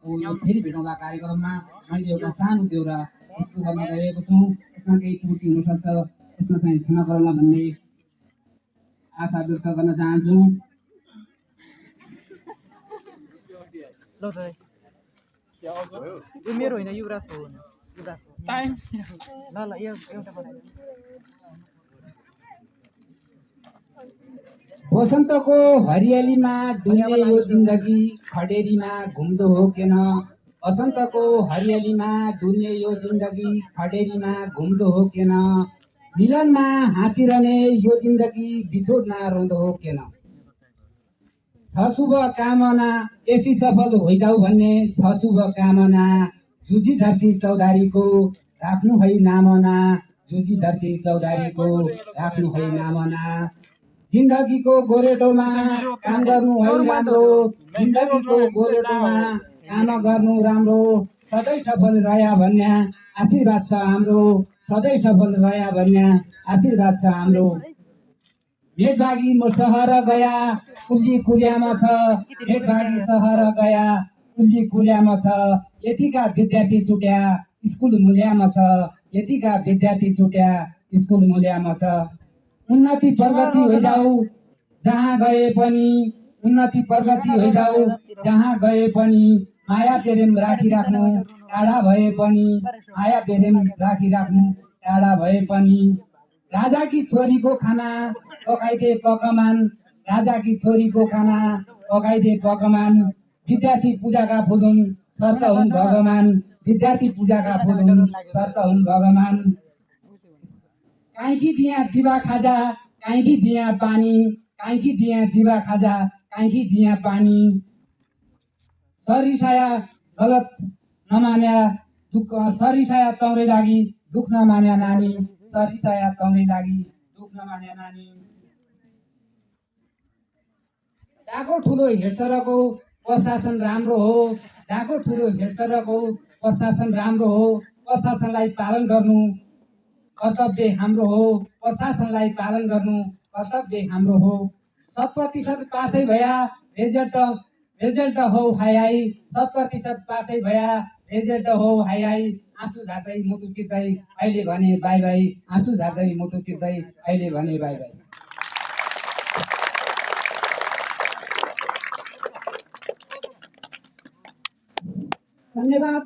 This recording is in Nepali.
यो फेरि भेटौँला कार्यक्रममा। मैले एउटा सानो देउरा प्रस्तुत गर्न गइरहेको छु। यसमा केही त्रुटि हुनसक्छ, यसमा चाहिँ क्षमा गरौँला भन्ने आशा व्यक्त गर्न चाहन्छु। यो मेरो होइन, युवराजको हो। टाइम ल ल यो एउटा बनाइदिनु। वसन्तको हरियालीमा डुल्ने यो जिन्दगी खडेरीमा घुम्दो हो किन? वसन्तको हरियालीमा डुल्ने यो जिन्दगी खडेरीमा घुम्दो हो किन? मिलनमा हाँसिरहने यो जिन्दगी बिछोडमा रोँदो हो किन? छ शुभ कामना यसै सफल ହୋଇजाऊ भन्ने छ शुभ कामना। जुझी धरती चौधारीको राख्नु है नामना, जुझी धरती चौधारीको राख्नु है नामना। जिन्दगीको गोरेटोमा काम गर्नु है राम्रो, जिन्दगीको गोरेटोमा काम गर्नु राम्रो। सधैँ सफल रह्या भन्ने आशीर्वाद छ हाम्रो, सधैँ सफल रह्या भन्ने आशीर्वाद छ हाम्रो। मेघबागी म सहर गया कुल्ली कुल्यामा छ, मेघबागी सहर गया कुल्ली कुल्यामा छ। यतिका विद्यार्थी छुट्या स्कुल मूल्यामा छ, यतिका विद्यार्थी छुट्या स्कुल मूल्यामा छ। उन्नति प्रगति ହୋଇजाऊ जहाँ गए पनि, उन्नति प्रगति ହୋଇजाऊ जहाँ गए पनि। माया प्रेम राखिराख्नु टाढा भए पनि, माया प्रेम राखिराख्नु टाढा भए पनि। राजाकी छोरीको खाना पकाइदे पकमान, राजाकी छोरीको खाना पकाइदे पकमान। विद्यार्थी पूजाका फुलुन् शर्त हुन् भगवान, विद्यार्थी पूजाका फुलुन् शर्त हुन् भगवान। काहीँकी दिया दिवा खाजा काहीँकी दिया पानी, काहीँकी दिया दिवा खाजा काहीँकी दिया पानी। सरिसाया गलत नमान्या दुःख, सरिसाया तम्रै लागि दुःख नमान्या नानी, सरिसाया तम्रै लागि दुःख नमान्या नानी। डाको ठुलो हेडसरको प्रशासन राम्रो हो, डाको ठुलो हेडसरको प्रशासन राम्रो हो। प्रशासनलाई पालन गर्नु कर्तव्य हाम्रो हो, प्रशासनलाई पालन गर्नु कर्तव्य हाम्रो हो। 100% पासै भया रिजल्ट हो हाई हाई, 100% पासै भया रिजल्ट हो हाई हाई। आँसु झार्दै मुटु चिर्दै अहिले भने बाई बाई, आँसु झार्दै मुटु चिर्दै अहिले भने बाई बाई। धन्यवाद।